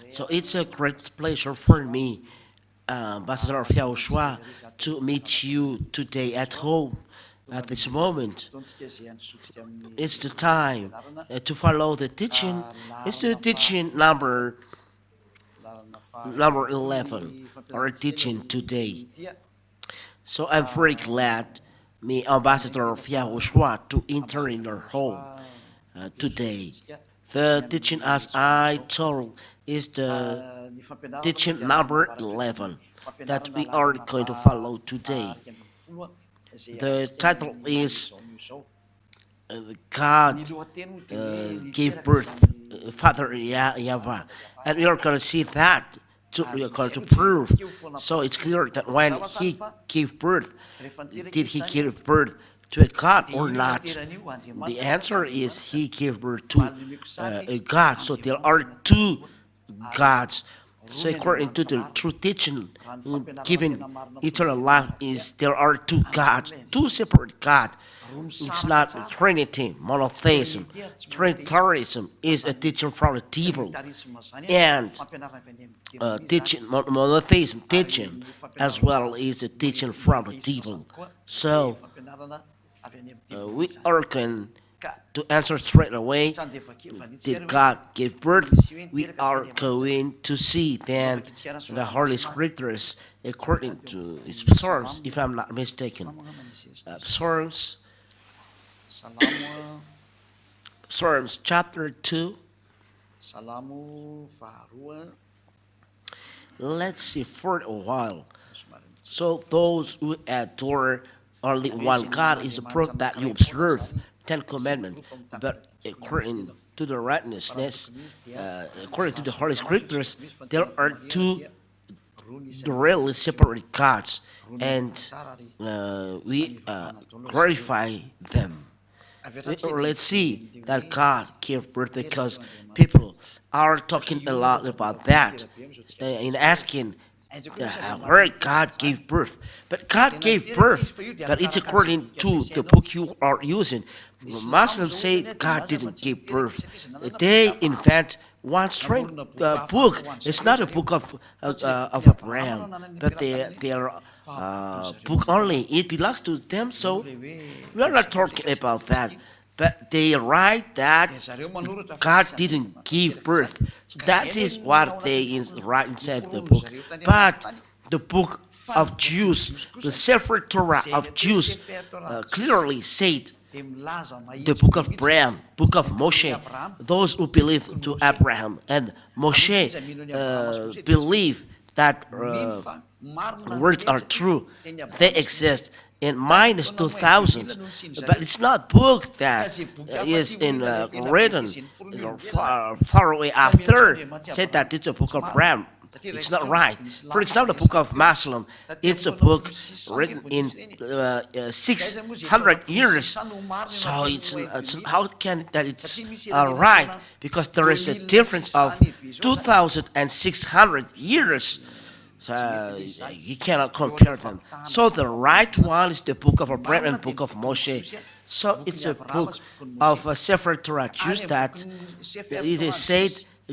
So it's a great pleasure for me, Ambassador of Yahushua, to meet you today at home at this moment. It's the time to follow the teaching. It's the teaching number 11, our teaching today. So I'm very glad, me, Ambassador of Yahushua, to enter in your home today. The teaching, as I told, is the teaching number 11 that we are going to follow today. The title is God gave birth, Father YAHVAH, and we are going to see that. We are going to prove. So it's clear that when he gave birth, did he give birth to a God or not? The answer is he gave birth to a God. So there are two gods. So according to the true teaching given eternal life is there are two gods, two separate gods. It's not Trinity, monotheism. Trinitarianism is a teaching from the devil, and teaching monotheism teaching as well is a teaching from the devil. So we are going to answer straight away. Did God give birth? We are going to see then the Holy Scriptures according to Psalms, if I'm not mistaken. Psalms chapter 2. Let's see for a while. So those who adore only one God is a proof that you observe 10 commandments, but according to the righteousness, according to the Holy Scriptures, there are two really separate gods, and we glorify them. Let's see that God gave birth, because people are talking a lot about that in asking where God gave birth. But God gave birth, but it's according to the book you are using. Muslims say God didn't give birth. They invent one strange book. It's not a book of Abraham, but their book only. It belongs to them, so we are not talking about that. But they write that God didn't give birth. So that is what they write inside the book. But the book of Jews, the Sefer Torah of Jews, clearly said the book of Abraham, book of Moshe, those who believe to Abraham and Moshe believe that words are true. They exist in minus 2000, but it's not book that is written far away after said that it's a book of Abraham. It's not right. For example, the book of Muslim, it's a book written in 600 years. So it's how can that it's right? Because there is a difference of 2,600 years. So you cannot compare them. So the right one is the book of Abraham and book of Moshe. So it's a book of a Sefer Torah Jews that it is said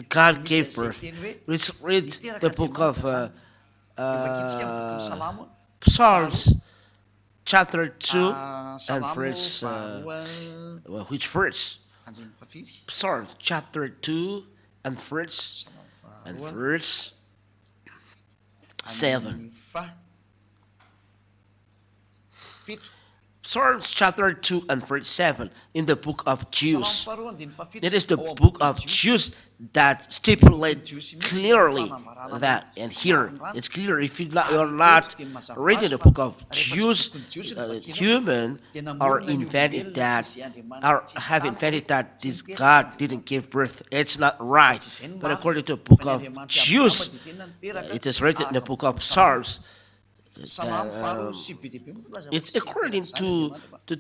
God gave birth. Let's read the book of Psalms, chapter 2, and verse. Which verse? Psalms, chapter 2, and verse 7. Psalms chapter 2 and verse 7 in the book of Jews. It is the book of Jews that stipulates clearly that, and here it's clear if you're not reading the book of Jews, human are invented that, or have invented that this God didn't give birth. It's not right. But according to the book of Jews, it is written in the book of Psalms. It's according to the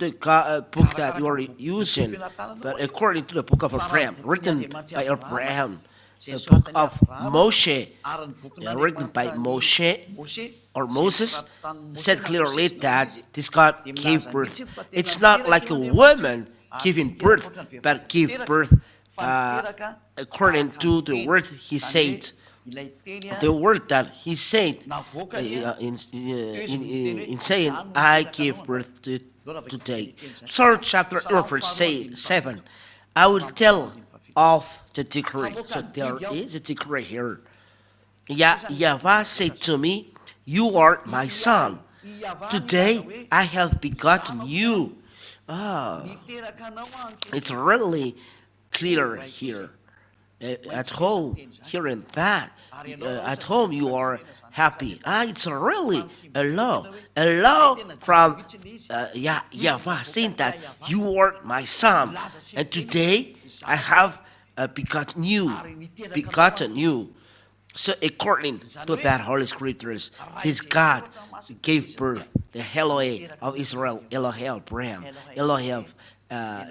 book that you are using, but according to the book of Abraham, written by Abraham, the book of Moshe, written by Moshe or Moses, said clearly that this God gave birth. It's not like a woman giving birth, but give birth according to the word he said. The word that he said in saying, I gave birth to today. Psalm chapter 1 verse 7. I will tell of the decree. So there is a decree here. YAHVAH said to me, you are my son. Today I have begotten you. It's really clear here. At home, hearing that, at home you are happy. It's really a law from YAHVAH saying that you are my son, and today I have begotten you. So according to that Holy Scriptures, this God gave birth, the Elohim of Israel, Elohim Abraham, Elohim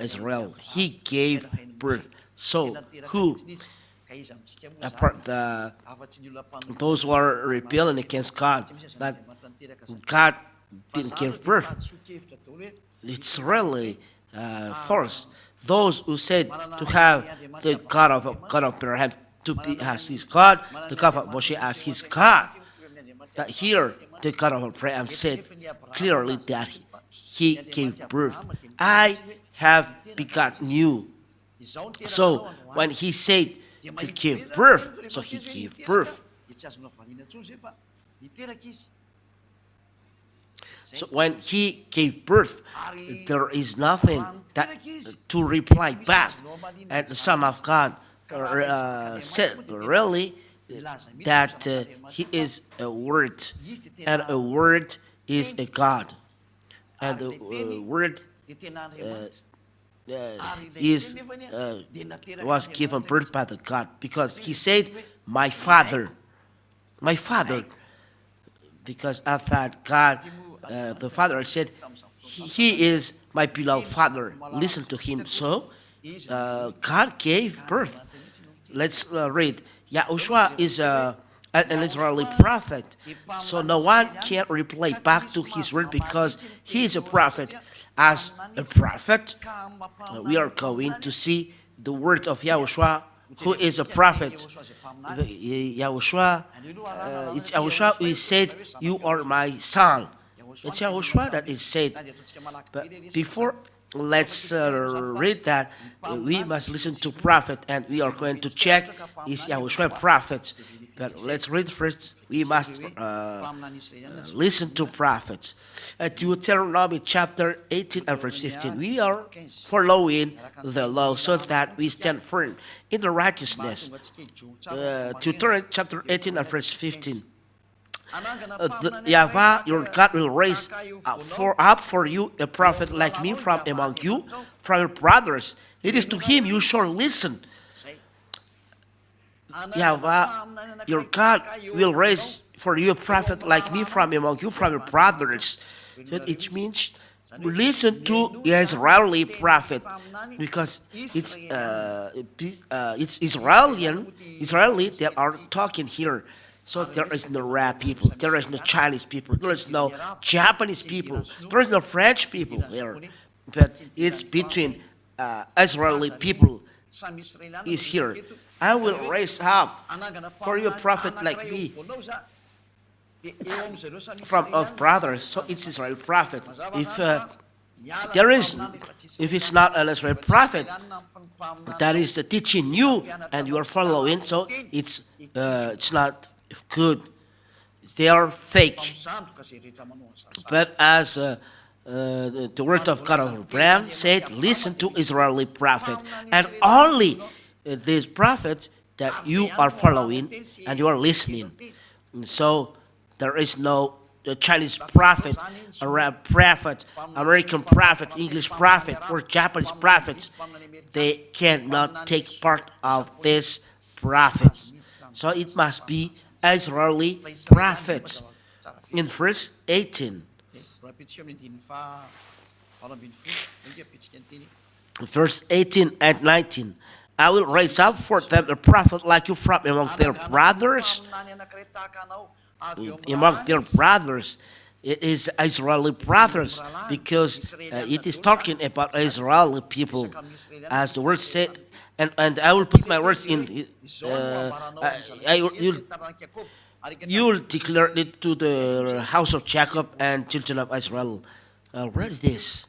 Israel. He gave birth. So who, apart those who are rebelling against God, that God didn't give birth, it's really false. Those who said to have the God of Abraham to be as his God, the God of Moshe as his God. That here, the God of Abraham said clearly that he gave birth. I have begotten you. So when he said to give birth, so he gave birth. So when he gave birth, there is nothing that to reply back. And the Son of God said really that he is a word, and a word is a God, and the word was given birth by the God, because he said, my father, because I thought God, the Father said, he is my beloved Father, listen to him. So God gave birth. Let's read. Yahushua is an Israeli prophet, so no one can reply back to his word because he is a prophet. As a prophet, we are going to see the word of Yahushua, who is a prophet. Yahushua, it's Yahushua who said, you are my son. It's Yahushua that is said. But before, let's read that. We must listen to prophet, and we are going to check, is Yahushua a prophet? But let's read first. We must listen to prophets. Deuteronomy chapter 18 and verse 15. We are following the law so that we stand firm in the righteousness. Deuteronomy chapter 18 and verse 15. YAHVAH, your God, will raise up for you a prophet like me from among you, from your brothers. It is to him you shall listen. YAHVAH, your God, will raise for you a prophet like me from among you, from your brothers. It means listen to the Israeli prophet, because it's Israeli that are talking here. So there is no Arab people, there is no Chinese people, there is no Japanese people, there is no French people there. But it's between Israeli people is here. I will raise up for you a prophet like me from of brothers. So it's Israel prophet. If it's not an Israel prophet that is teaching you and you are following, so it's not good. They are fake. But as the word of God of Abraham said, listen to Israeli prophet, and only these prophets that you are following and you are listening. And so there is no Chinese prophet, Arab prophet, American prophet, English prophet, or Japanese prophets. They cannot take part of this prophets. So it must be Israeli prophets. In verse 18. Verse 18 and 19. I will raise up for them a prophet like you from among their brothers. Among their brothers. It is Israeli brothers because it is talking about Israeli people, as the word said. And I will put my words in. You'll declare it to the house of Jacob and children of Israel. Where is this?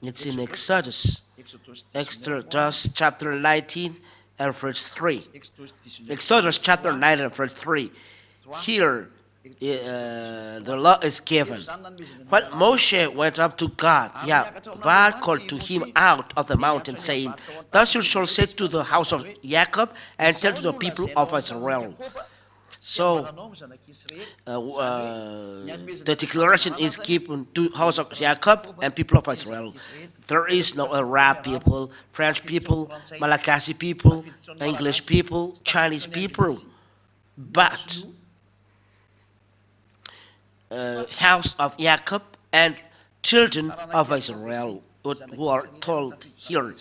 It's in Exodus. Exodus chapter 19 and verse 3. Exodus chapter 9 and verse 3. Here, the law is given. When Moshe went up to God, Yahushua called to him out of the mountain, saying, "Thus you shall say to the house of Jacob and tell to the people of Israel." So, the declaration is given to house of Jacob and people of Israel. There is no Arab people, French people, Malagasy people, English people, Chinese people, but house of Jacob and children of Israel, who are told here,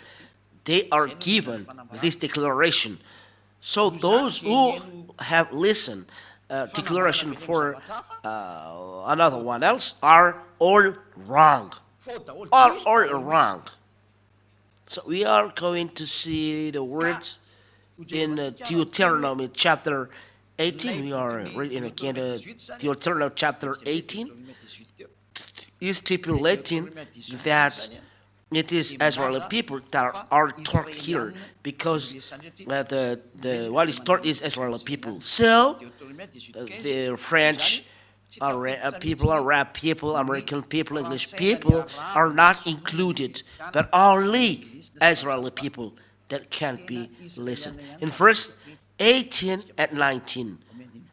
they are given this declaration. So those who have listened declaration for another one else are all wrong. All wrong. So we are going to see the words in Deuteronomy chapter 18. We are reading again Deuteronomy chapter 18. Is stipulating that it is Israeli people that are taught here, because what is taught is Israeli people. So the French people, Arab people, American people, English people are not included, but only Israeli people that can be listened. In verse 18 and 19,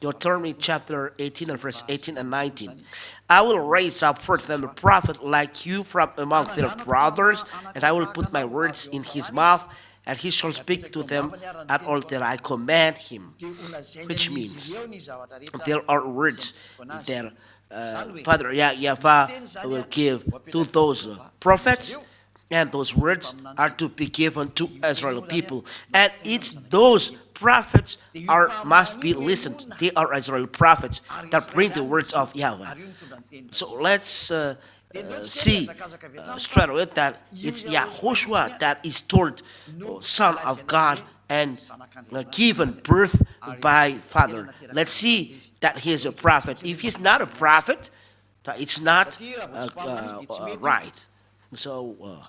Deuteronomy chapter 18 and verse 18 and 19. I will raise up for them a prophet like you from among their brothers, and I will put my words in his mouth, and he shall speak to them at all that I command him. Which means there are words that Father YAHVAH will give to those prophets, and those words are to be given to Israeli people. And it's those prophets must be listened. They are Israeli prophets that bring the words of Yahweh. So let's see straight away that it's Yahushua that is told Son of God and given birth by Father. Let's see that he is a prophet. If he's not a prophet, it's not right. So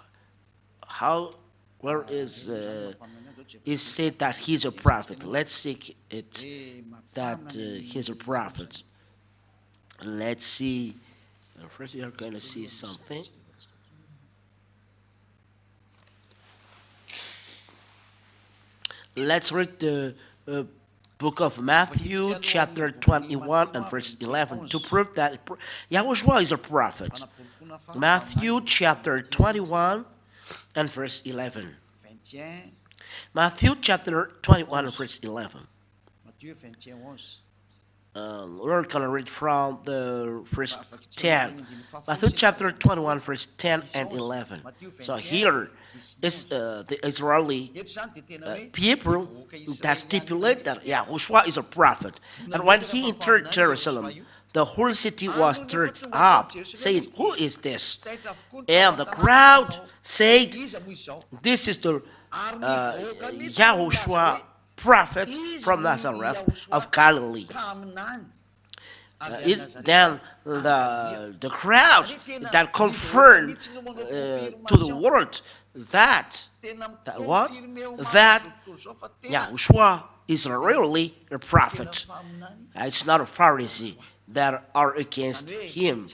where is said that he's a prophet? Let's see it that he's a prophet. Let's see. First, we are going to see something. Let's read the book of Matthew, chapter 21 and verse 11, to prove that Yahushua is a prophet. Matthew, chapter 21 and verse 11. Matthew, chapter 21 and verse 11. We're going to read from the verse 10. Matthew chapter 21, verse 10 and 11. So here is the Israeli people that stipulate that Yahushua is a prophet. And when he entered Jerusalem, the whole city was stirred up, saying, "Who is this?" And the crowd said, "This is the Yahushua, prophet from Nazareth of Galilee." Then the crowd that confirmed to the world that Yahushua is really a prophet. It's not a Pharisee that are against him.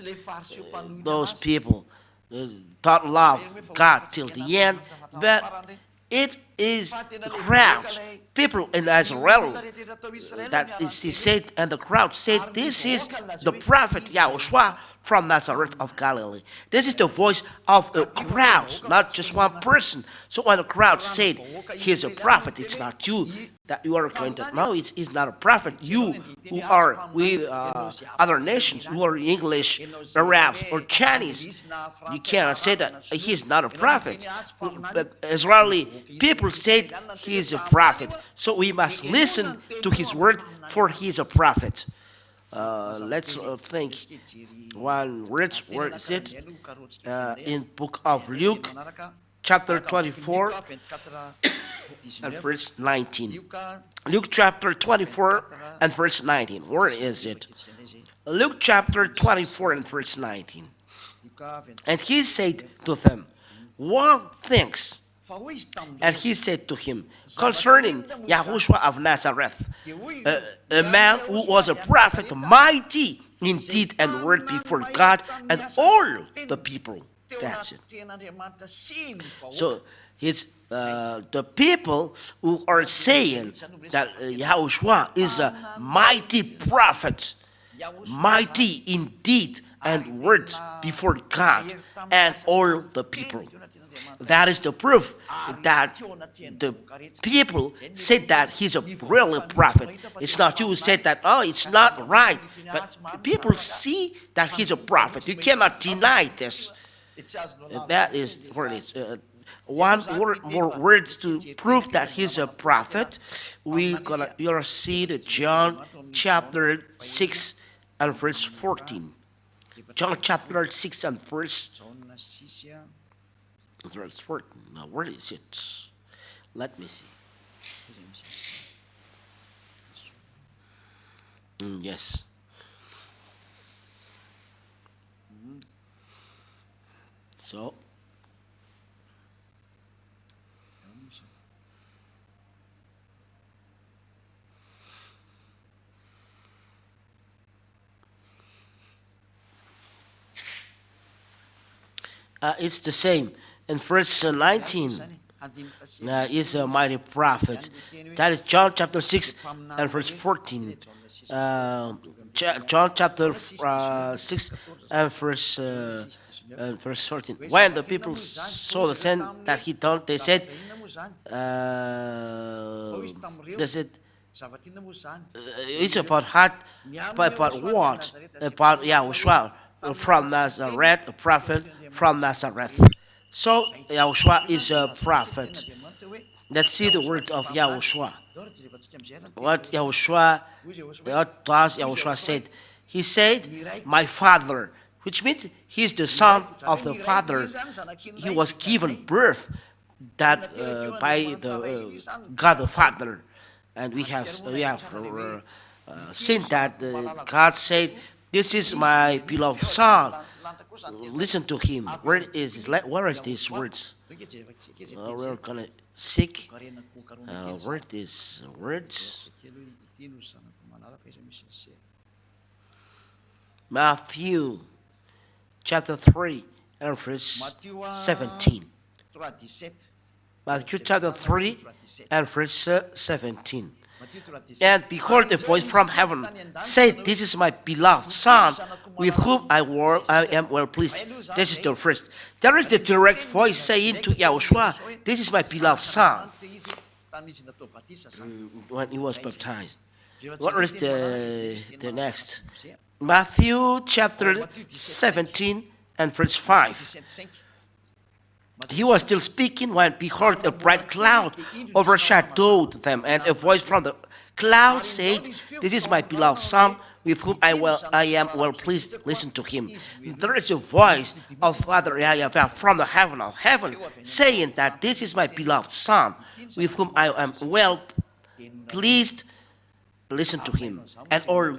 Those people don't love God till the end, but it is the crowds, people in Israel, that is said, and the crowd said, "This is the prophet Yahushua from Nazareth of Galilee." This is the voice of the crowd, not just one person. So when the crowd said, "He's a prophet," it's not you that you are going to know. It's not a prophet. You who are with other nations, who are English, Arabs, or Chinese, you cannot say that he's not a prophet. But Israeli people said he's a prophet. So we must listen to his word, for he is a prophet. Let's think one word. Where is it? In book of Luke, chapter 24 and verse 19. Luke chapter 24 and verse 19. Where is it? Luke chapter 24 and verse 19. And he said to them, what things? And he said to him, concerning Yahushua of Nazareth, a man who was a prophet, mighty in deed and word before God and all the people. That's it. So it's the people who are saying that Yahushua is a mighty prophet, mighty in deed and word before God and all the people. That is the proof that the people said that he's a real prophet. It's not you who said that, oh, it's not right. But people see that he's a prophet. You cannot deny this. That is where it is. One more words to prove that he's a prophet. You're gonna see the John chapter 6 and verse 14. John chapter 6 and verse 14. Now, where is it? Let me see. Yes. So, it's the same. In verse 19, is a mighty prophet. That is John chapter 6 and verse 14. John chapter 6 and verse 14. When the people saw the sin that he done, they said, it's about what? About Yahushua from Nazareth, a prophet from Nazareth. So Yahushua is a prophet. Let's see the words of Yahushua. What does Yahushua said? He said, my Father, which means he's the son of the Father. He was given birth that by the God the Father. And we have seen that God said, this is my beloved son. Listen to him. Where is these words? We're gonna seek. Where these words? Matthew chapter 3 and verse 17. Matthew chapter 3 and verse 17. And behold, a voice from heaven said, this is my beloved son, with whom I am well pleased. This is the first. There is the direct voice saying to Yahushua, this is my beloved son, when he was baptized. What is the next? Matthew chapter 17 and verse 5. He was still speaking when, behold, a bright cloud overshadowed them, and a voice from the cloud said, this is my beloved son, with whom I am well pleased. Listen to him. There is a voice of Father YAHVAH from the heaven of heaven saying that this is my beloved son, with whom I am well pleased. Listen to him. And all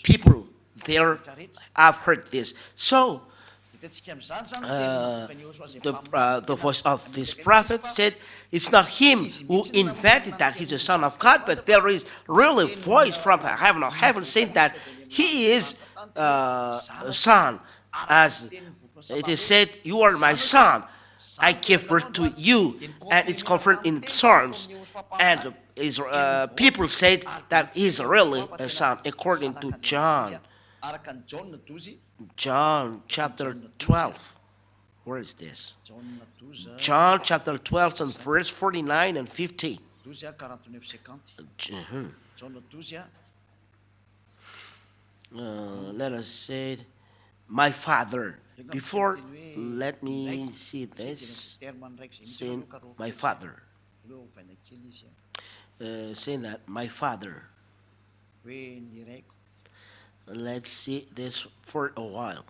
people there have heard this. So, the voice of this prophet said, it's not him who invented that he's a son of God, but there is really a voice from the heaven of heaven saying that he is a son. As it is said, you are my son, I give birth to you. And it's confirmed in Psalms. And people said that he's really a son, according to John chapter 12. Where is this? John chapter 12 and verse 49 and 50. Let us say, my Father. Before, let me see this. Saying, my Father. Saying that, my Father. Let's see this for a while.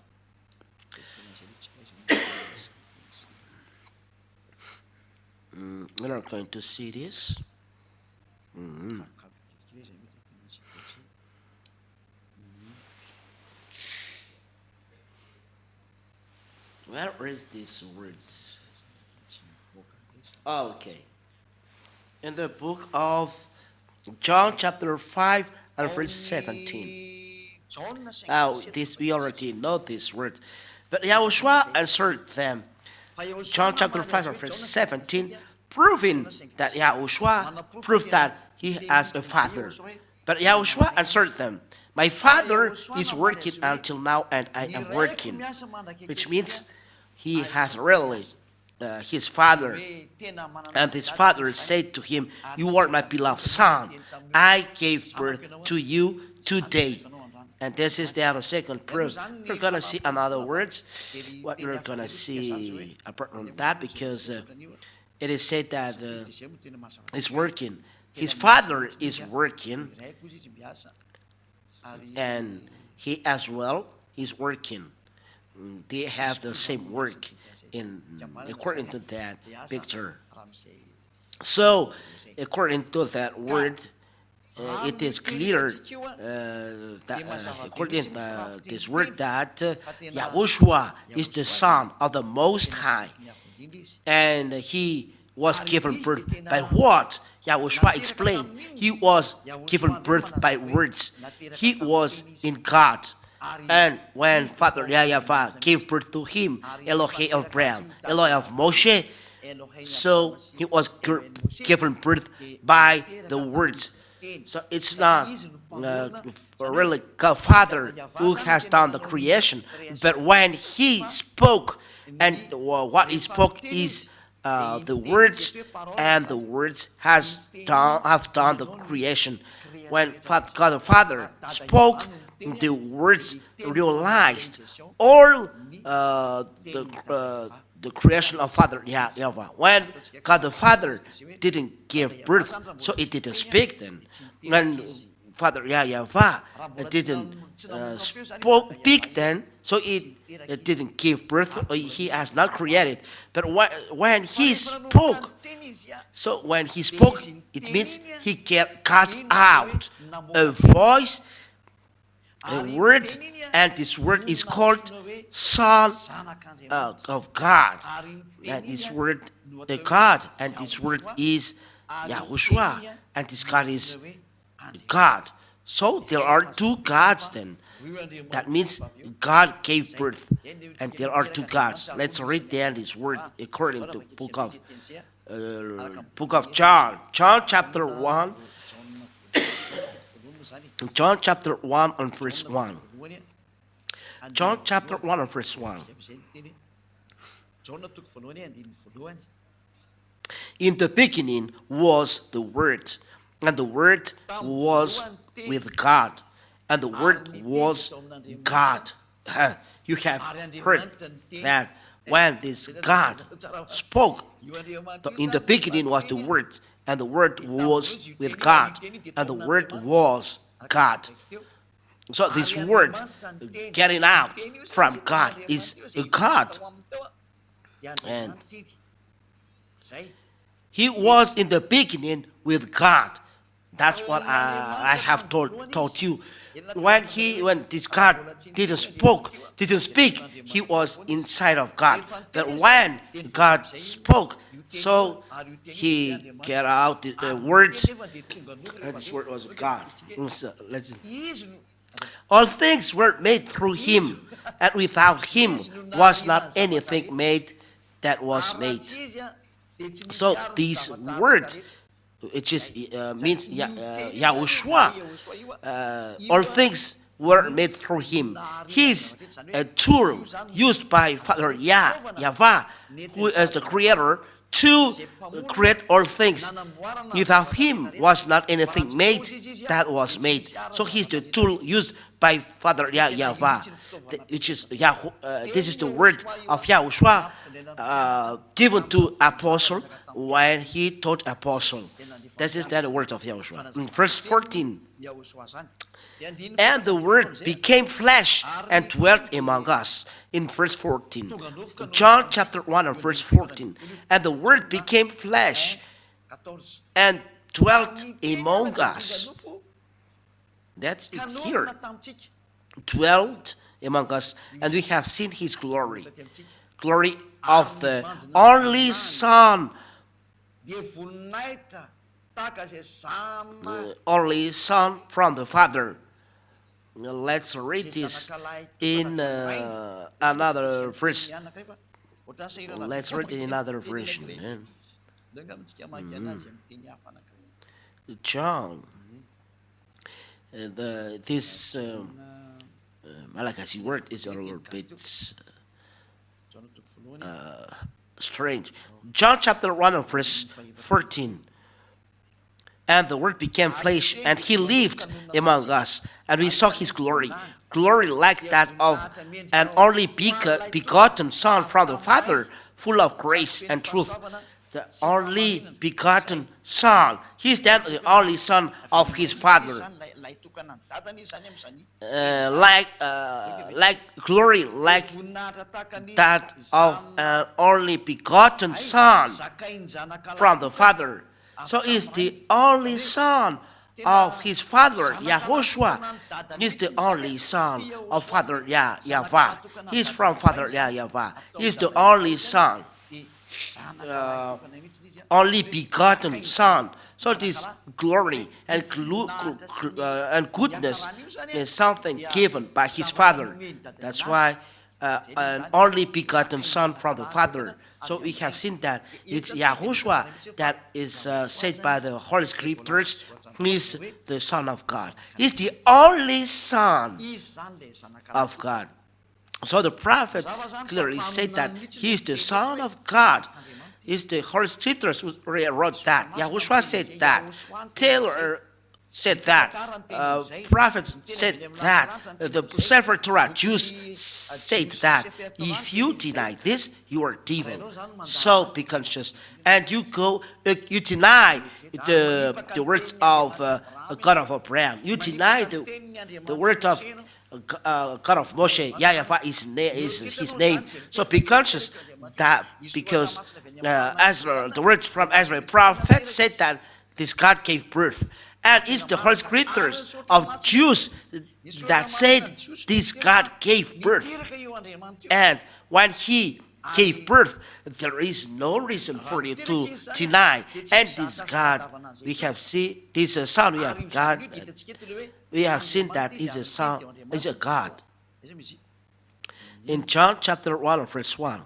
We're not going to see this. Where is this word? Okay. In the book of John chapter 5 and verse 17. Oh, this we already know this word. But Yahushua answered them. John chapter 5 and verse 17, proving that Yahushua proved that he has a father. But Yahushua answered them, my father is working until now and I am working. Which means he has really his father. And his father said to him, you are my beloved son. I gave birth to you today. And this is the other second proof. We're going to see another words. What we're going to see apart from that, because it is said that it's working. His father is working. And he as well is working. They have the same work in according to that picture. So, according to that word, it is clear that according to this word that Yahushua is the Son of the Most High, and he was given birth by what? Yahushua explained. He was given birth by words. He was in God. And when Father YAHVAH gave birth to him, Elohe of Abraham, Elohe of Moshe, so he was given birth by the words. So it's not really God Father who has done the creation, but when he spoke, and what he spoke is the words, and the words have done the creation. When God the Father spoke, the words realized all the creation of Father YAHVAH. When God the Father didn't give birth, so it didn't speak then. When Father YAHVAH didn't speak then, so it didn't give birth, he has not created. But when he spoke, so when he spoke, it means he got out a voice, a word, and this word is called Son of God. And this word, the God, and this word is Yahushua, and this God is God. So there are two gods then. That means God gave birth, and there are two gods. Let's read then this word according to book of John. John chapter 1. John chapter 1 and verse 1. John chapter 1 and verse 1. In the beginning was the Word, and the Word was with God, and the Word was God. You have heard that when this God spoke, in the beginning was the Word, and the Word was with God, and the Word was God. So this word getting out from God is a God. And he was in the beginning with God. That's what I have told you. When this God didn't speak, he was inside of God. But when God spoke, so he get out the words, and this word was God. So, all things were made through him, and without him was not anything made that was made. So this word, which is means Yahushua, all things were made through him. He's a tool used by Father YAHVAH, who is the creator, to create all things. Without him was not anything made that was made. So he's the tool used by Father Yahavah, which is this is the word of Yahushua given to apostle when he taught apostle. This is the word of Yahushua. In verse 14, and the word became flesh and dwelt among us. In verse 14, John chapter 1 and verse 14, and the word became flesh and dwelt among us. That's it here. Dwelt among us, and we have seen his glory. Glory of the only Son. The only Son from the Father. Let's read this in another verse. Let's read in another version. John. This Malachi word is a little bit strange. John chapter 1 and verse 14. And the word became flesh, and he lived among us, and we saw his glory. Glory like that of an only begotten Son from the Father, full of grace and truth. The only begotten Son. He is then the only Son of his Father. Like glory, like that of an only begotten Son from the Father. So is the only Son of his Father, Yahushua. He is the only Son of Father YAHVAH. He is from Father YAHVAH. He is the only Son, only begotten Son. So this glory and goodness is something given by his Father. That's why an only begotten Son from the Father. So we have seen that it's Yahushua that is said by the Holy Scriptures. He is the Son of God. He's the only Son of God. So the prophet clearly said that he is the Son of God. It's the Holy Scriptures who wrote that. Yahushua said that. Taylor said that. Prophets said that. The Sefer Torah Jews said that. If you deny this, you are devil. So be conscious. And you deny the words of God of Abraham. You deny the word of God of Moshe. YAHVAH is his name. So be conscious that because Ezra, the words from Ezra, prophet said that this God gave birth. And it's the Holy Scriptures of Jews that said this God gave birth. And when he gave birth, there is no reason for you to deny. And this God, we have seen, this Son, we have God. We have seen that is a Son, is a God. In John chapter 1 verse 1,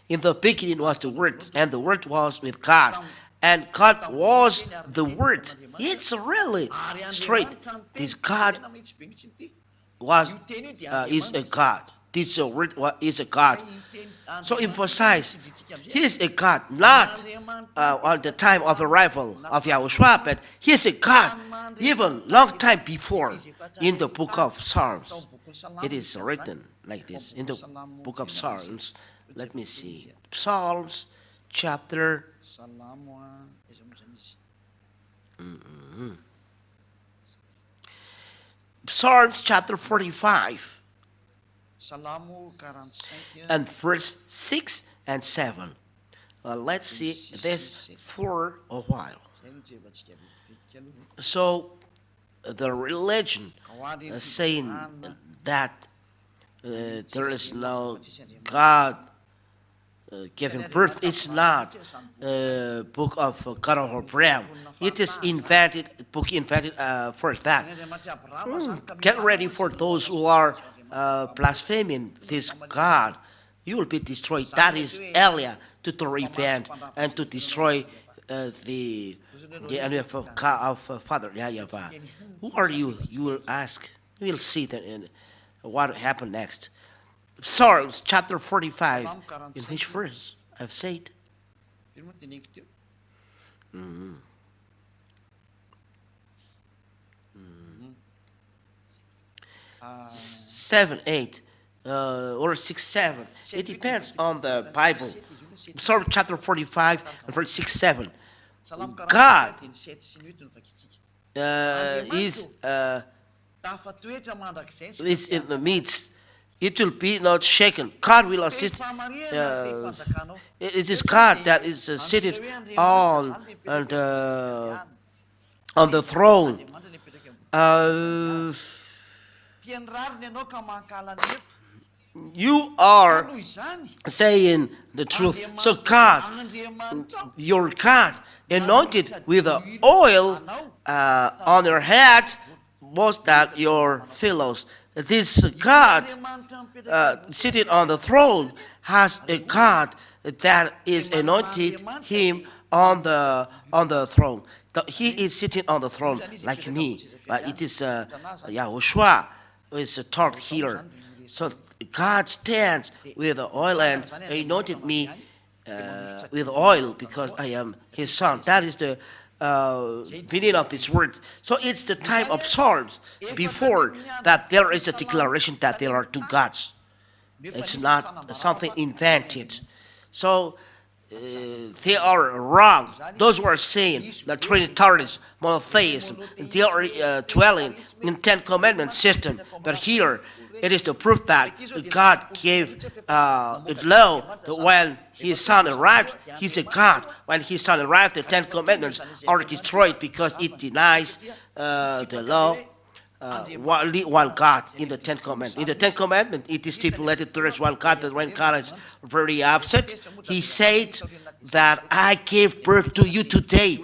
in the beginning was the Word, and the Word was with God, and God was the Word. It's really straight. This God is a God. This Word is a God. So emphasize, He is a God, not on the time of arrival of Yahushua, but He is a God even long time before. In the book of Psalms, it is written like this. In the book of Psalms, let me see. Psalms chapter Psalms chapter 45 and verse 6 and 7. Let's see this for a while. So the religion saying that there is no God giving birth, it's not a book of God of Abraham. It is invented, book invented for that. Get ready for those who are blaspheming this God. You will be destroyed. That is Elia to revenge and to destroy the enemy of Father YAHVAH. Who are you? You will ask. We will see that in what happened next. Psalms chapter 45. In which verse? I've said. 7, 8, or 6, 7. It depends on the Bible. Psalm chapter 45 and verse 6, 7. God is in the midst. It will be not shaken. God will assist. It is God that is seated on the throne. You are saying the truth. So God, your God, anointed with the oil on your head, was that your fellows. This God sitting on the throne has a God that is anointed him on the throne. He is sitting on the throne like me, but it is Yahushua who is taught here. So God stands with the oil and anointed me with oil because I am his son. That is the meaning of this word. So it's the time of Psalms before that there is a declaration that there are two gods. It's not something invented. So they are wrong. Those who are saying that Trinitarianism, monotheism, they are dwelling in Ten Commandments system. But here, it is the proof that God gave it law when his son arrived. He's a God. When his son arrived, the Ten Commandments are destroyed because it denies the law. Only one God in the Ten Commandments. In the Ten Commandments, it is stipulated there is one God. That when God is very upset, he said that I gave birth to you today.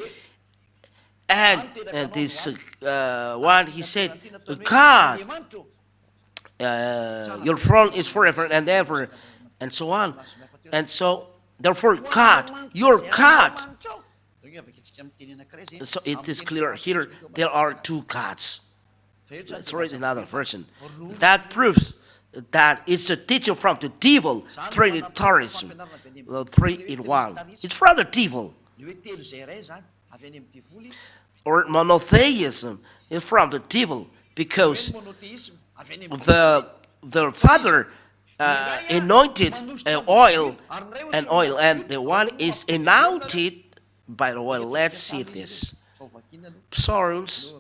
And this one, he said, God, your throne is forever and ever, and so on. And so, therefore, God, your God. So it is clear here there are two gods. Let's read another version. That proves that it's a teaching from the devil, Trinitarianism, the 3 in 1. It's from the devil. Or monotheism is from the devil because the Father anointed oil, and the one is anointed by the oil. Let's see this. Psalms,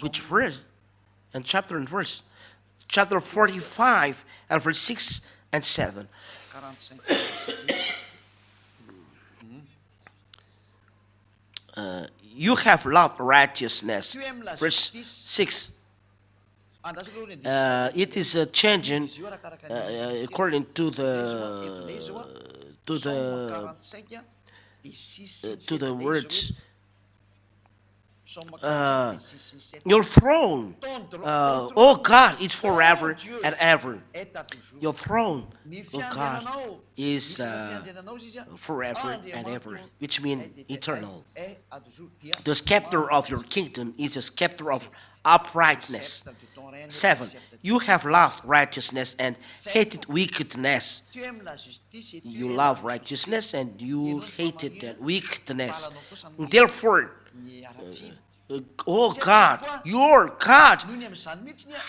which verse? And chapter and verse. Chapter 45 and verse 6 and 7. You have loved righteousness. Verse 6. It is a changing according to the words. Your throne, oh God, is forever and ever. Your throne, oh God, is forever and ever, which means eternal. The scepter of your kingdom is a scepter of uprightness. 7. You have loved righteousness and hated wickedness. You love righteousness and you hated wickedness. Therefore, oh God, your God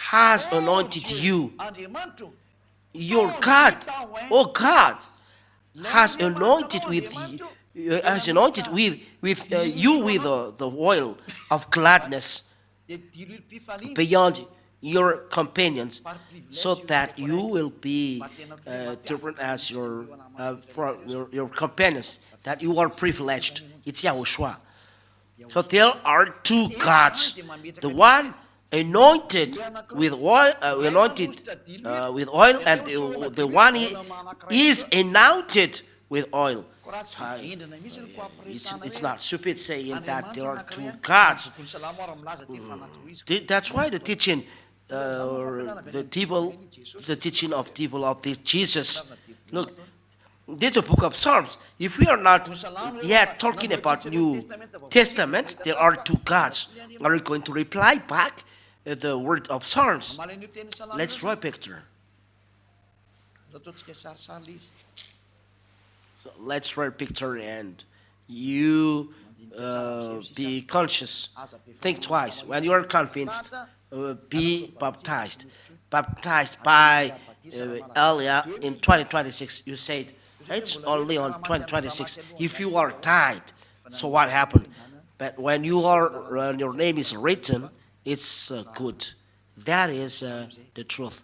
has anointed you. Your God, oh God, has anointed with you with the oil of gladness beyond your companions, so that you will be different as your companions, that you are privileged. It's Yahushua. So there are two gods. The one anointed with oil, and the one is anointed with oil. It's not stupid saying that there are two gods. That's why the teaching, the teaching of devil of this Jesus. Look, this is a book of Psalms. If we are not yet talking about New Testament, there are two gods. Are you going to reply back the word of Psalms? Let's draw a picture. So let's draw a picture, and you be conscious. Think twice. When you are convinced, be baptized. Baptized by Elia in 2026. You said it's only on 2026. If you are tied, so what happened? But when your name is written, it's good. That is the truth.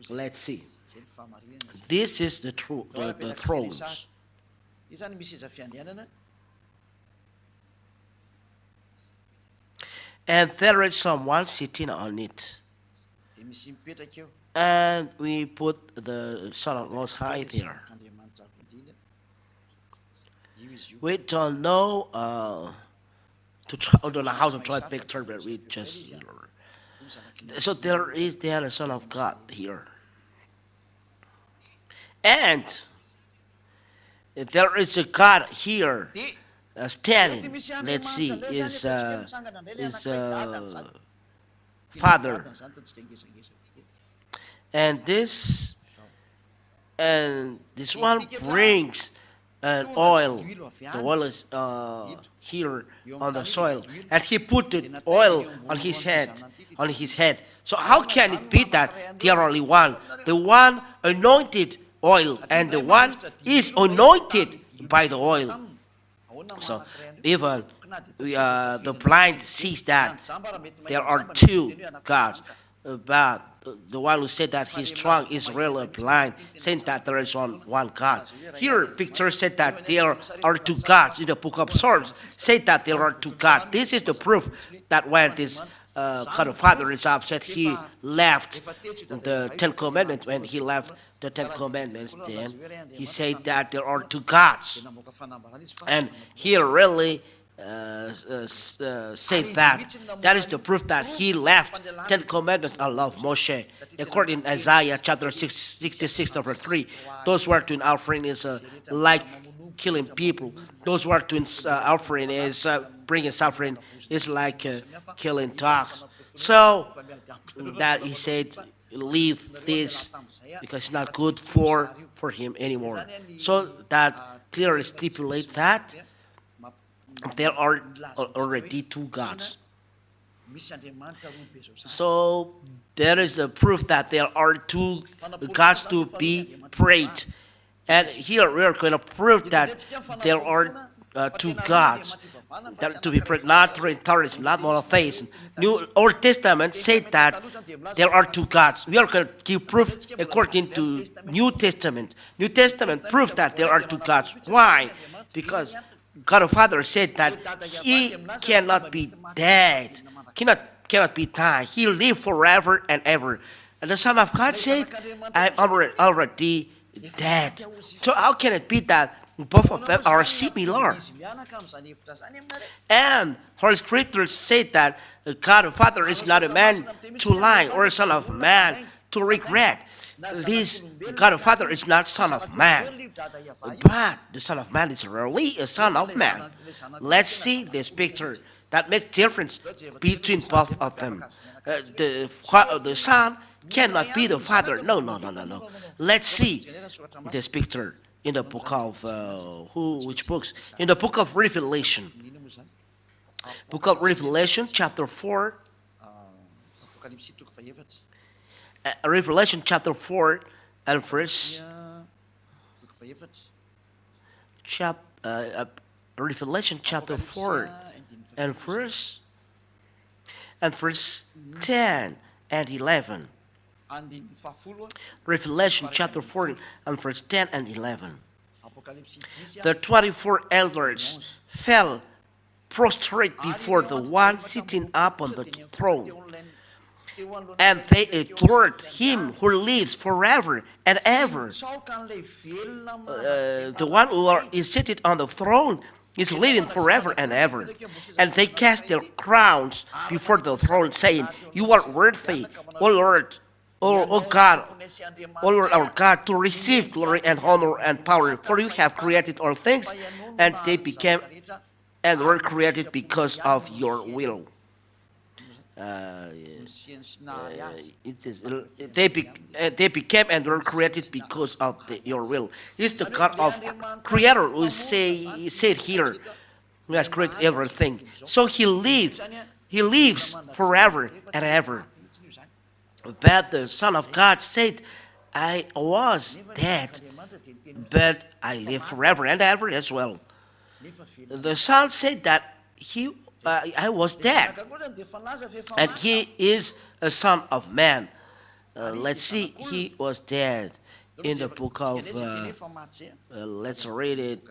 Let's see. This is the truth. The thrones. And there is someone sitting on it. And we put the Son of Most High there. We don't know don't know how to draw a picture, but we just so there is the Son of God here. And there is a God here standing. Let's see, is Father. And this one brings an oil. The oil is here on the soil, and he put the oil on his head. So how can it be that they are only one? The one anointed oil, and the one is anointed by the oil. So even the blind sees that there are two gods, but the one who said that he's strong is really blind, saying that there is one God. Here, picture said that there are two gods. In the book of Psalms, said that there are two gods. This is the proof that when this God of Father is upset, he left the Ten Commandments. When he left the Ten Commandments, then he said that there are two gods. And he really said that is the proof that he left Ten Commandments and loved Moshe. According to Isaiah chapter 66 verse 3, those who are doing offering is like killing people. Those who are doing offering is bringing suffering is like killing dogs. So that he said, leave this because it's not good for him anymore. So that clearly stipulates that there are already two gods. So there is a proof that there are two gods to be prayed. And here we are going to prove that there are two gods that to be prayed, not Trinitarianism, not monotheism. New Old Testament said that there are two gods. We are going to give proof according to New Testament. New Testament proves that there are two gods. Why? Because God the Father said that he cannot be dead, cannot be died. He lives forever and ever. And the Son of God said, I'm already dead. So how can it be that both of them are similar? And Holy Scriptures said that God the Father is not a man to lie, or a son of man to regret. This God the Father is not son of man, but the Son of Man is really a son of man. Let's see this picture that makes difference between both of them. The Son cannot be the Father. No. Let's see this picture in the book of which books? In the book of Revelation. Book of Revelation, chapter 4. Revelation chapter 4 and verse Revelation chapter 4 and verse 10 and 11. Revelation chapter 4 and verse 10 and 11. The 24 elders fell prostrate before the one sitting upon the throne, and they adored him who lives forever and ever. The one who is seated on the throne is living forever and ever. And they cast their crowns before the throne, saying, you are worthy, O Lord, O God, O Lord our God, to receive glory and honor and power, for you have created all things, and they became and were created because of your will. They became and were created because of your will. It's the God of Creator who said here, who has created everything. So he lives forever and ever. But the Son of God said, I was dead, but I live forever and ever as well. The Son said that I was dead, and he is a Son of Man. Let's see, he was dead in the book of, let's read it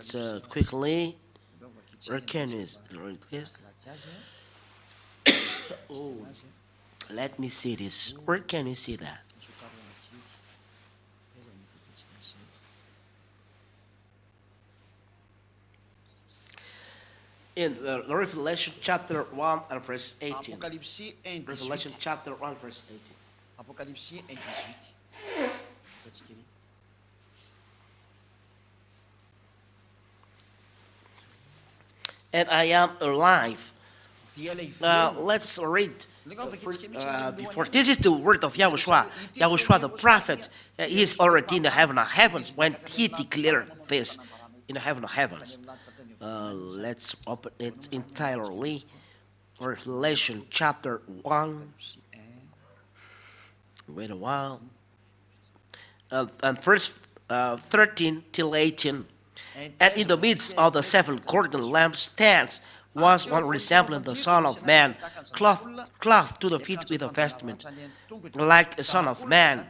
quickly. Where can we read this? Oh, let me see this. Where can we see that? In Revelation chapter 1 and verse 18. Revelation chapter 1 verse 18. Apocalipse 1, 18. And I am alive. Let's read before. This is the word of Yahushua. Yahushua the prophet is already in the heaven of heavens when he declared this in the heaven of heavens. Let's open it entirely. Revelation chapter 1. Wait a while. And verse 13 till 18. And in the midst of the 7 golden lampstands was one resembling the Son of Man, clothed to the feet with a vestment, like a Son of Man,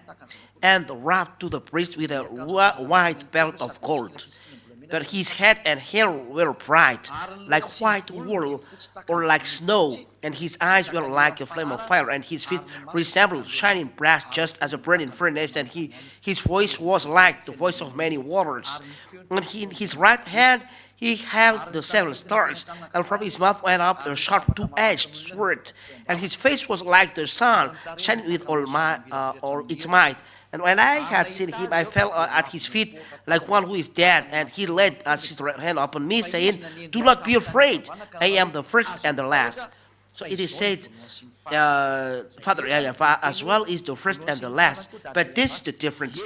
and wrapped to the breast with a white belt of gold. But his head and hair were bright, like white wool or like snow, and his eyes were like a flame of fire, and his feet resembled shining brass, just as a burning furnace, and his voice was like the voice of many waters. And in his right hand he held the 7 stars, and from his mouth went up a sharp two-edged sword, and his face was like the sun, shining with all its might. And when I had seen him, I fell at his feet like one who is dead. And he laid his right hand upon me, saying, Do not be afraid. I am the first and the last. So it is said, Father YAHVAH as well is the first and the last. But this is the difference.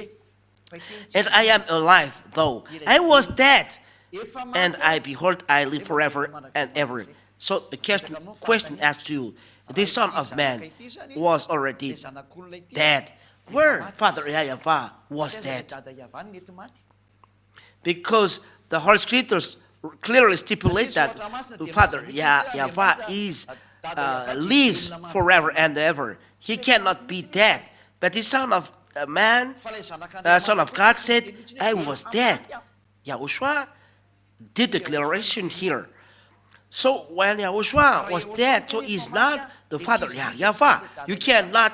And I am alive, though I was dead. And I behold, I live forever and ever. So the question asked you, the Son of Man was already dead. Where Father YAHVAH was dead. Because the Holy Scriptures clearly stipulate that Father YAHVAH lives forever and ever. He cannot be dead. But the Son of Man, Son of God said, I was dead. Yahushua did the declaration here. So when Yahushua was dead, so he's not the Father YAHVAH. You cannot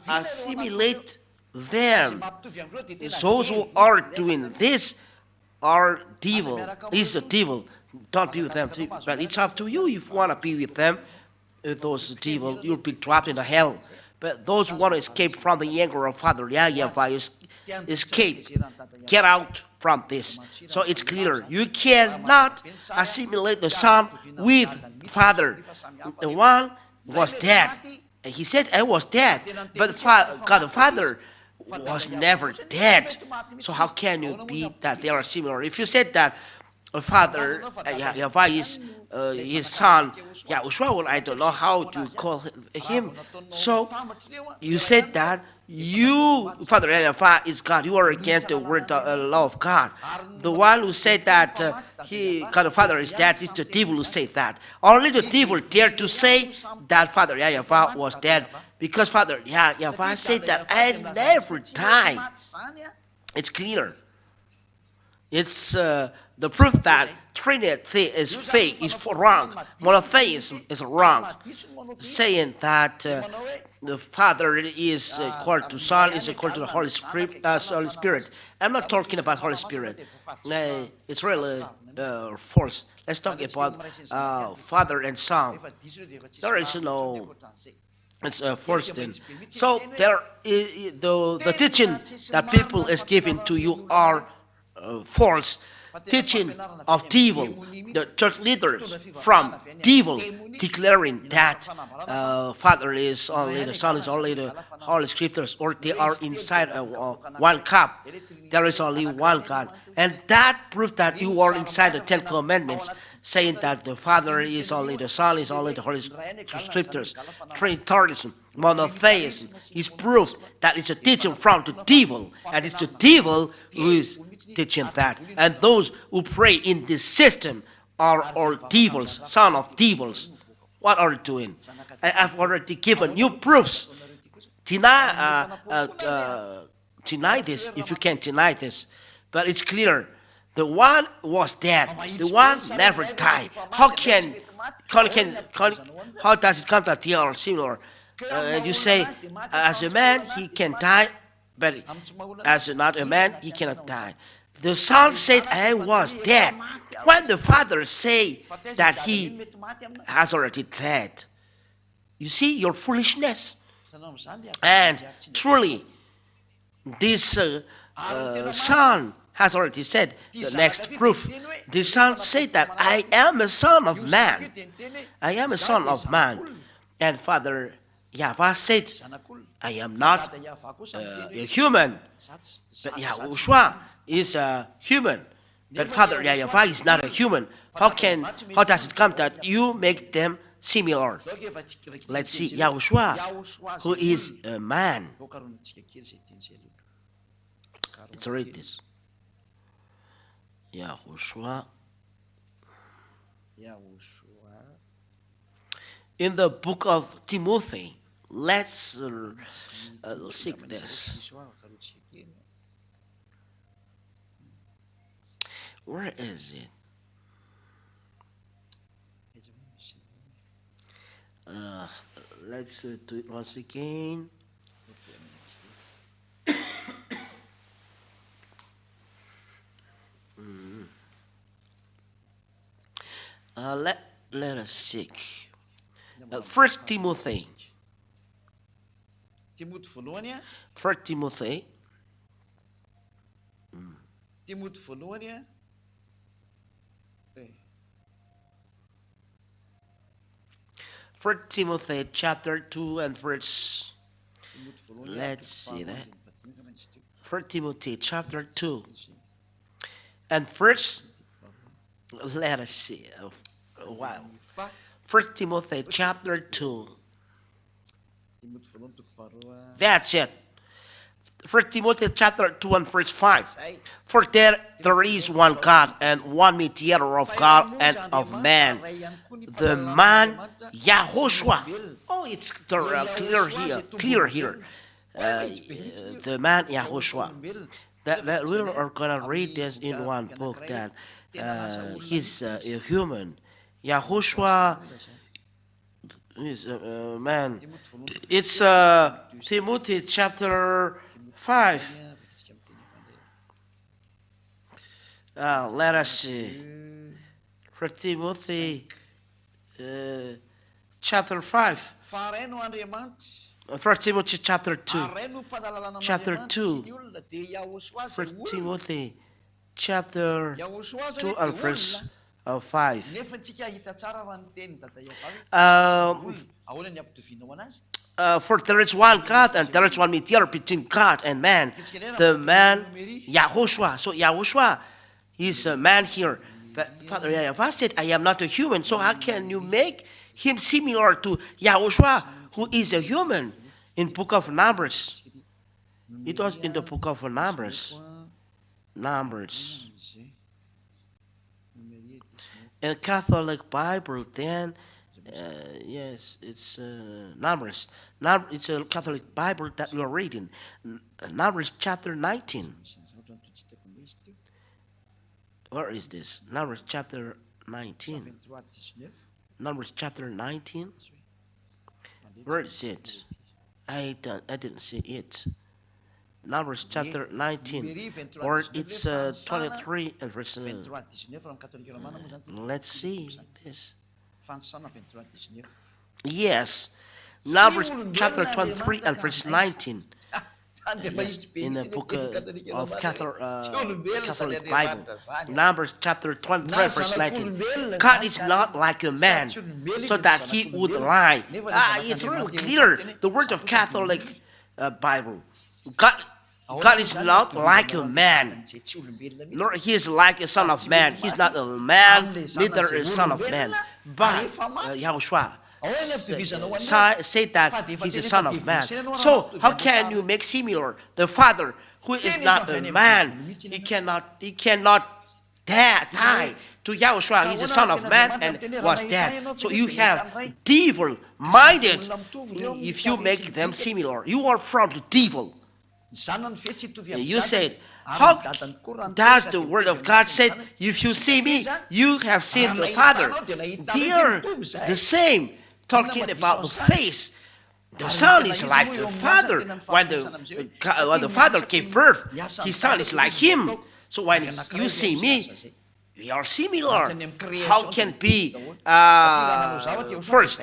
assimilate them. Those who are doing this are devil. Is a devil. Don't be with them. But it's up to you if you want to be with them. If those devil, you'll be trapped in the hell. But those who want to escape from the anger of Father YAHVAH, escape, get out from this. So it's clear. You cannot assimilate the Son with Father. The one was dead. And he said, I was dead, but God the Father was never dead. So how can you be that they are similar? If you said that Father YAHVAH is his son, Yahushua, well, I don't know how to call him. So you said that you, Father YAHVAH, is God. You are against the word, law of God. The one who said that God the Father is dead is the devil who said that. Only the devil dared to say that Father YAHVAH was dead, because Father YAHVAH said that I never died. It's clear. It's the proof that Trinity is fake, is wrong. Monotheism is wrong. Saying that the Father is equal to Son, is equal to the Holy Spirit. I'm not talking about Holy Spirit. It's really false. Let's talk about Father and Son. There is no. It's a first thing. So there, the teaching that people is giving to you are false. Teaching of devil, the church leaders from devil declaring that Father is only, the Son is only the Holy Scriptures, or they are inside one cup. There is only one God. And that proves that you are inside the 10 Commandments. saying that the Father is only the Son, is only the Holy Scriptures, Trinitarianism, monotheism, is proof that it's a teaching from the devil, and it's the devil who is teaching that. And those who pray in this system are all devils, son of devils. What are you doing? I have already given you proofs. Deny this if you can deny this. But it's clear. The one was dead. The one never died. How does it come that they are similar? And you say, as a man, he can die, but as not a man, he cannot die. The Son said, I was dead. When the Father say that he has already died, you see your foolishness. And truly, this Son has already said the next proof. The Son said that I am a son of man. I am a son of man. And Father YAHVAH said, I am not a human, but Yahushua is a human. But Father YAHVAH is not a human. How does it come that you make them similar? Let's see, Yahushua, who is a man. Let's read this. Yahushua. In the book of Timothy, let's seek this. Where is it? Let's do it once again. Let us seek. First Timothy. First Timothy. First Timothy chapter 2 and verse. Let's see that. First Timothy chapter 2 and verse. Let us see. Wow. First Timothy chapter 2. That's it. First Timothy chapter 2 and verse 5. For there is one God and one mediator of God and of man, the man Yahushua. Oh, it's clear here. The man Yahushua. That we are going to read this in one book that he's a human. Yahushua is a man. It's Timothy chapter 5. Let us see. For Timothy chapter 5. For Timothy chapter 2. Chapter 2. For Timothy chapter 2 and verse 5. For there is one God and there is one mediator between God and man, the man Yahushua. So Yahushua is a man here. But Father YAHVAH said, I am not a human. So how can you make him similar to Yahushua, who is a human? In book of Numbers. It was in the book of Numbers. In Catholic Bible, then, yes, it's Numbers. It's a Catholic Bible that we are reading. Numbers chapter 19. Where is this? Numbers chapter 19. Numbers chapter 19. Where is it? I didn't see it. Numbers chapter 19, or it's 23 and verse. Let's see this. Yes, Numbers chapter 23 and verse 19. Yes, in the book of Catholic Bible, Numbers chapter 23 verse 19. God is not like a man, so that he would lie. It's really clear. The word of Catholic Bible. God God is not like a man, nor he is like a son of man. He's not a man, neither a son of man. But Yahushua said that he's a son of man. So how can you make similar the Father who is not a man? He cannot die to Yahushua. He's a son of man and was dead. So you have devil-minded if you make them similar. You are from the devil. You said, how does the word of God say, if you see me, you have seen the Father? They are the same, talking about the face. The Son is like the Father. When the Father gave birth, his Son is like him. So when you see me, we are similar. How can it be? First,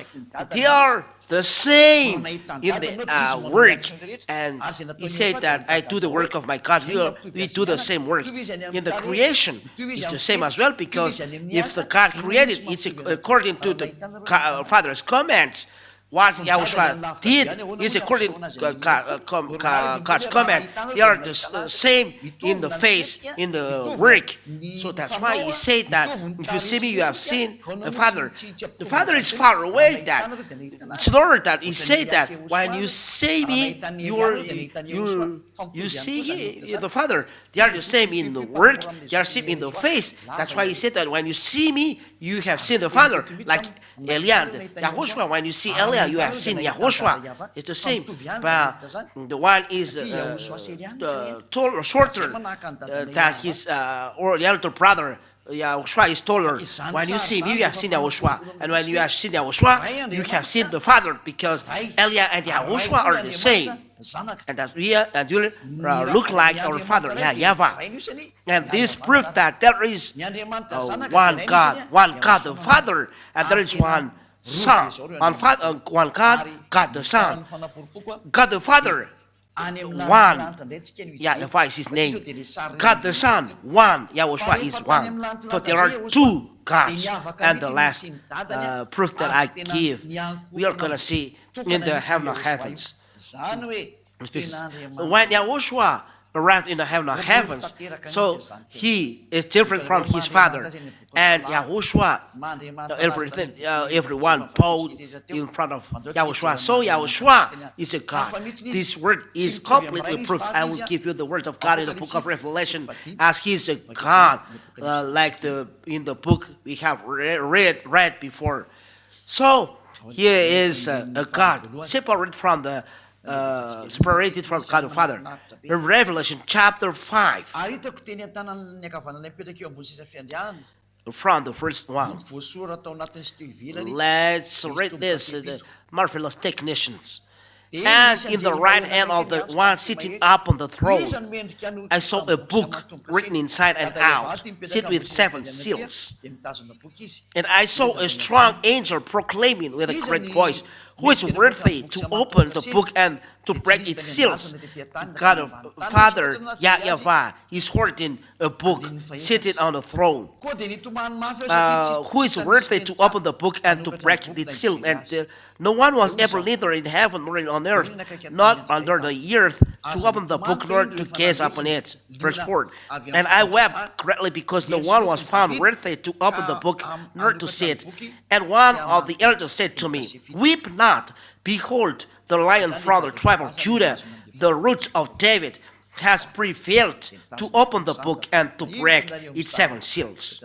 they are the same in the work. And he said that I do the work of my God. We do the same work. In the creation, it's the same as well, because if the God created, it's according to the Father's commands. What Yahushua did is according to God's command. They are the same in the face, in the work. So that's why he said that if you see me, you have seen the Father. The Father is far away. That it's not that he said that when you see me, you see the Father. They are the same in the work. They are the same in the face. That's why he said that when you see me, you have seen the Father. Like Eliah, Yahushua, when you see Eliah, you have seen Yahushua. It's the same. But the one is taller, shorter than his or the elder brother. Yahushua is taller. When you see me, you have seen Yahushua. And when you have seen Yahushua, you have seen the Father, because Eliah and Yahushua are the same. And that's and you look like our Father, YAHVAH. And this proves that there is one God the Father, and there is one Son, one God the Son, God the Father. One, YAHVAH is his name. God the Son, one. Yahushua is one. So there are two gods. And the last proof that I give, we are going to see in the heaven of heavens. When Yahushua arrived in the heaven of heavens, so he is different from his Father. And Yahushua, everyone bowed in front of Yahushua. So Yahushua is a God. This word is completely proved. I will give you the word of God in the book of Revelation, as he is a God, like in the book we have read before. So he is a God separated from God the Father. In Revelation chapter 5, from the first one. Let's read this, the marvelous technicians. And in the right hand of the one sitting up on the throne, I saw a book written inside and out, sealed with 7 seals. And I saw a strong angel proclaiming with a great voice, who is worthy to open the book and to break its seals? God of Father, YAHVAH, is holding a book, seated on the throne. Who is worthy to open the book and to break its seal? And no one was able, neither in heaven nor on earth, not under the earth, to open the book nor to gaze upon it. Verse 4. And I wept greatly because no one was found worthy to open the book nor to see it. And one of the elders said to me, Weep not, behold, the Lion from the tribe of Judah, the Root of David, has prevailed to open the book and to break its 7 seals.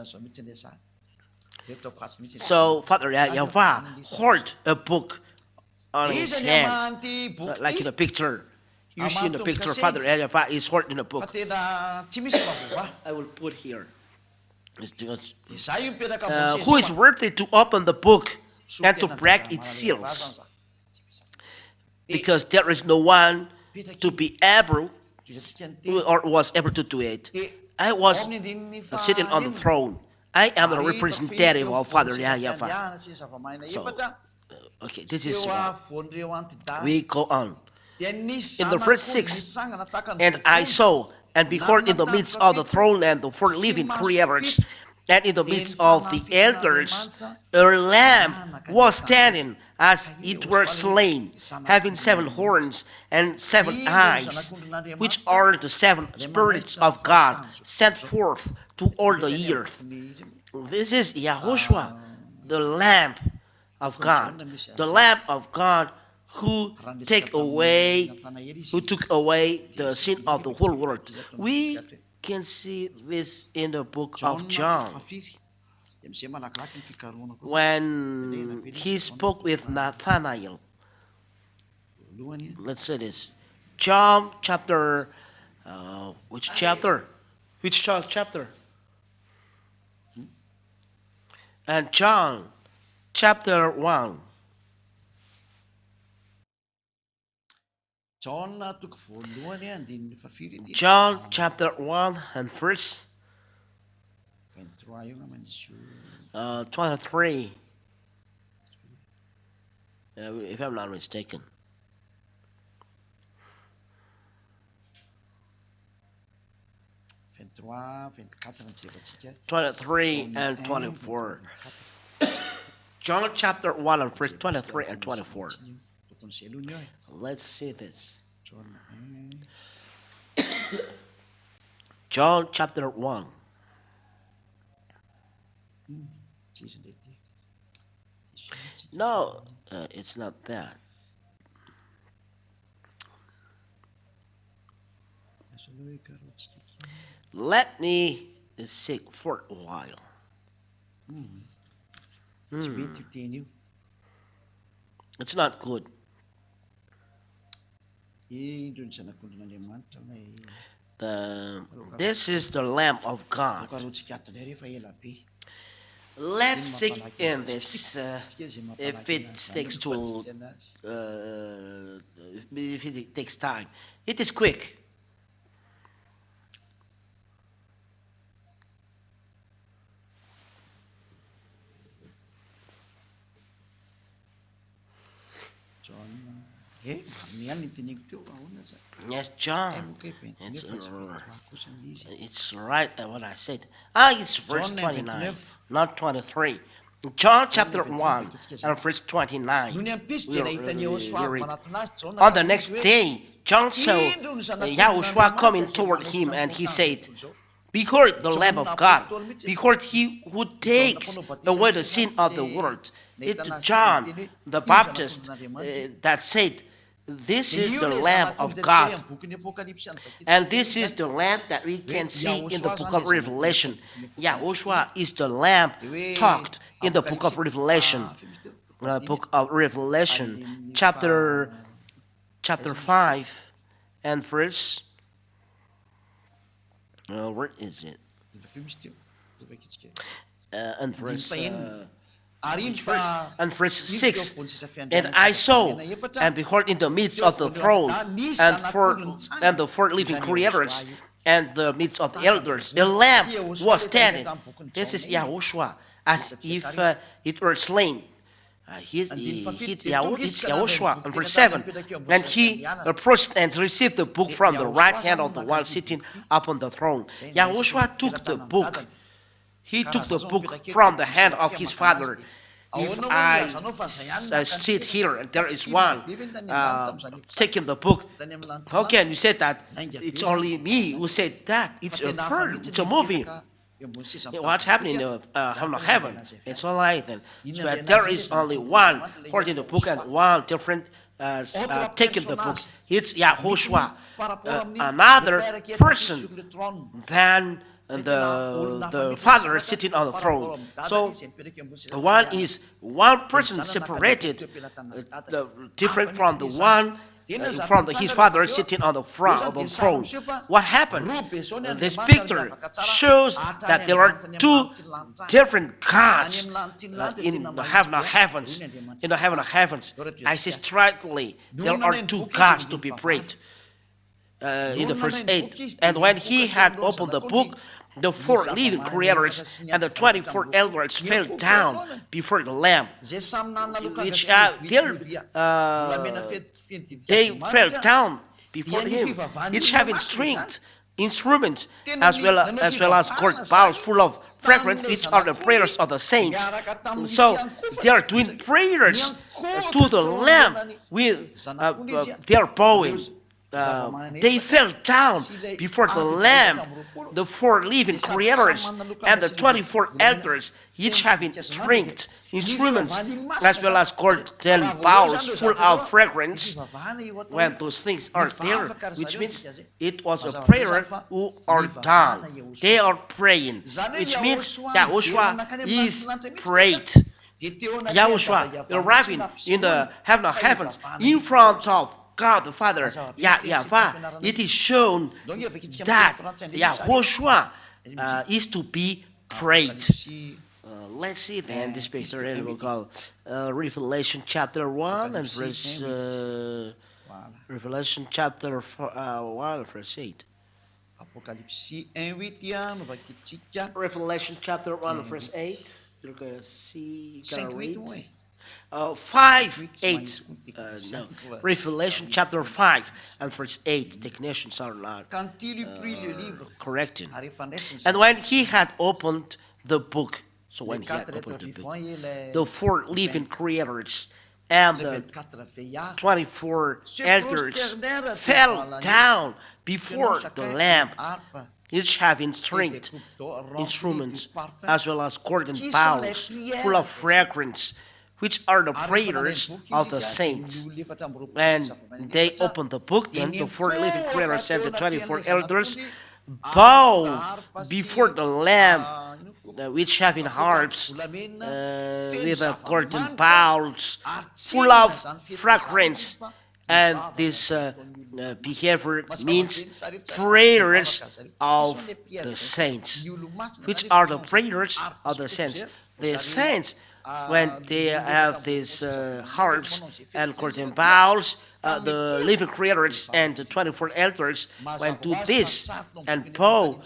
So Father YAHVAH held a book on his hand, like in a picture. You see in the picture, Father YAHVAH is holding a book. I will put here. Who is worthy to open the book and to break its seals? Because there is no one to be able or was able to do it. I was sitting on the throne. I am the representative of Father YAHVAH. So, okay, this is we go on. In the verse 6, and I saw, and behold, in the midst of the throne and the 4 living creatures, and in the midst of the elders, a lamb was standing, as it were slain, having 7 horns and 7 eyes, which are the 7 spirits of God sent forth to all the earth. This is Yahushua, the Lamb of God, the Lamb of God who took away the sin of the whole world. We can see this in the book of John when he spoke with Nathanael. Let's say this. John chapter, which chapter? Which chapter? And John chapter 1. John chapter 1 and verse 23. If I'm not mistaken. 23 and 24. John chapter 1 and verse 23 and 24. Let's see this. John chapter 1. No, it's not that. Let me seek for a while. It's not good. This is the Lamb of God. Let's seek in this. If it takes to, if it takes time, it is quick. Yes, John. It's right what I said. It's verse 29, not 23. John chapter 1 and verse 29. On the next day, John saw Yahushua coming toward him, and he said, "Behold the Lamb of God, behold he who takes away the sin of the world." It's John the Baptist that said, "This is the Lamb of God." And this is the Lamb that we can see in the book of Revelation. Yahushua is the Lamb talked in the book of Revelation. Chapter 5 and verse. Where is it? And verse. And verse 6, "And I saw, and behold, in the midst of the throne, and the 4 living creatures, and the midst of the elders, the Lamb was standing." This is Yahushua, as if it were slain. It's Yahushua. And verse 7, "And he approached and received the book from the right hand of the one sitting upon the throne." Yahushua took the book. He took the book from the hand of his Father. If I sit here and there is one taking the book, how can you say that it's only me who said that? It's a film, it's a movie. What's happening in heaven? It's all right then. But there is only one holding the book and one different taking the book. It's Yahushua, another person than the Father sitting on the throne. So one person separated, different from the one from his Father sitting on the throne. What happened? This picture shows that there are 2 different gods in the heaven of heavens. In the heaven of heavens, I say straightly, there are 2 gods to be prayed. In the verse 8, "And when he had opened the book, the 4 living creators and the 24 elders fell down before the Lamb." Which they fell down before him, each having strength, instruments, as well as gold bowls full of fragrance, which are the prayers of the saints. So they are doing prayers to the Lamb with their bowing. They fell down before the Lamb, the 4 living creators and the 24 elders, each having stringed instruments as well as golden bowls full of fragrance. When those things are there, which means it was a prayer who are done. They are praying, which means Yahushua is prayed. Yahushua arriving in the heaven of heavens in front of God the Father, YAHVAH. It is shown that YAHOSHUAH is to be prayed. Let's see then this picture, and we'll call Revelation chapter 1 and verse Revelation chapter 1 verse 8. Revelation chapter 1 verse 8. You're going to see, you're going to read. 5:8. No. Revelation chapter 5 and verse 8. Technicians are not correcting. And when he had opened the book, so when he had opened the book, the 4 living creators and the 24 elders fell down before the Lamb, each having stringed instruments as well as golden bowls full of fragrance, which are the prayers of the saints. And they opened the book, then the 4 living creators and the 24 elders bow before the Lamb, which having harps with golden bowls full of fragrance. And this behavior means prayers of the saints, which are the prayers of the saints. The saints, when they have these harps and golden bowls, the living creators and the 24 elders, when do this and bow,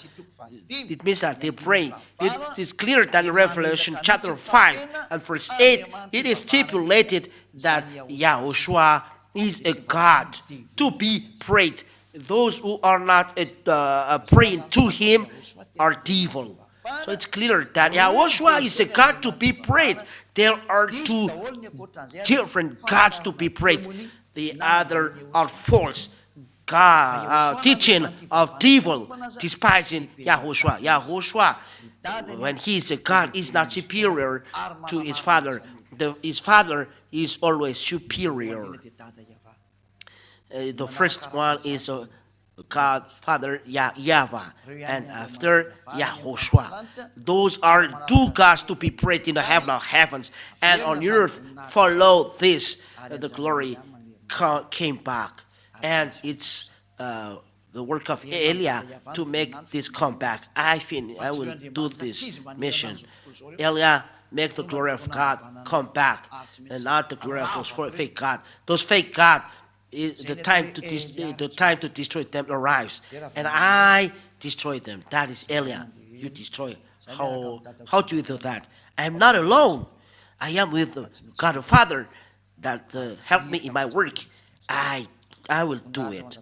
it means that they pray. It is clear that in Revelation chapter 5 and verse 8, it is stipulated that Yahushua is a God to be prayed. Those who are not praying to him are devil. So it's clear that Yahushua is a God to be prayed. There are 2 different gods to be prayed. The other are false God, teaching of devil, despising Yahushua. Yahushua, when he is a God, is not superior to his Father. His Father is always superior. The first one is God, Father, YAHVAH, and after Yahushua. Those are 2 gods to be prayed in the heaven of heavens, and on earth follow this. The glory came back, and it's the work of Eliah to make this come back. I will do this mission. Eliah, make the glory of God come back, and not the glory of those fake God. Those fake God, the time to destroy them arrives, and I destroy them. That is Eliah. You destroy. How do you do that? I am not alone. I am with God the Father that helped me in my work. I will do it,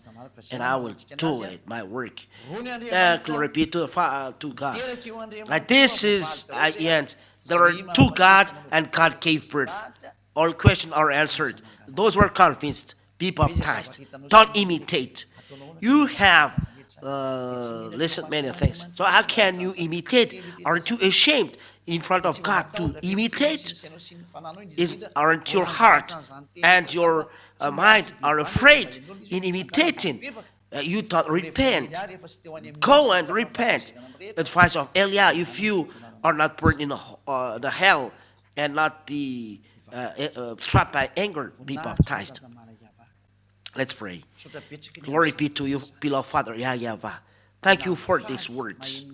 and I will do it, my work. Glory be to God. And this is at the end. There are 2 gods, and God gave birth. All questions are answered. Those who are convinced, be baptized. Don't imitate. You have listened many things. So how can you imitate? Aren't you ashamed in front of God to imitate? Aren't your heart and your mind are afraid in imitating? You don't repent. Go and repent. Advice of Eliah, if you are not burned in the hell and not be trapped by anger, be baptized. Let's pray. Glory be to you, beloved Father, YAHVAH. Thank you for these words.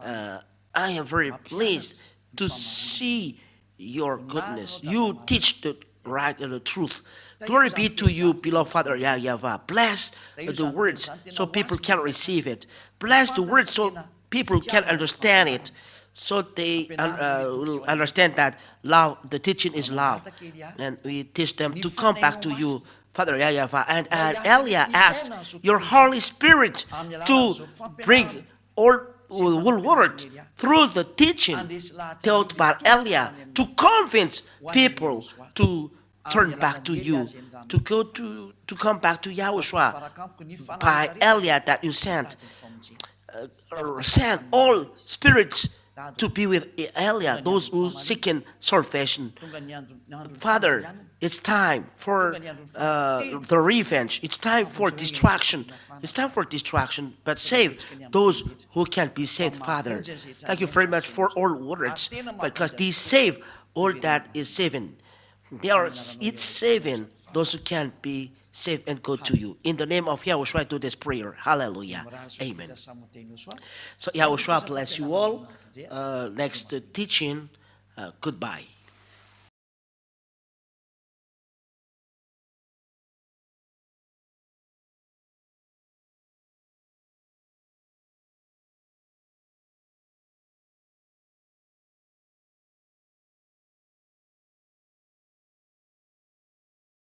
I am very pleased to see your goodness. You teach the right and the truth. Glory be to you, beloved Father, YAHVAH. Bless the words so people can receive it. Bless the words so people can understand it. So they will understand that love, the teaching is love. And we teach them to come back to you, Father YAHVAH. And Eliah asked your Holy Spirit to bring all word through the teaching taught by Elia to convince people to turn back to you, to come back to Yahushua by Elia that you sent. Send all spirits to be with Elia, those who seeking salvation. Father, it's time for the revenge. It's time for distraction. It's time for distraction, but save those who can't be saved, Father. Thank you very much for all words, because these save all that is saving. It's saving those who can't be saved and go to you. In the name of Yahushua, I do this prayer. Hallelujah. Amen. So Yahushua bless you all. Next teaching, goodbye.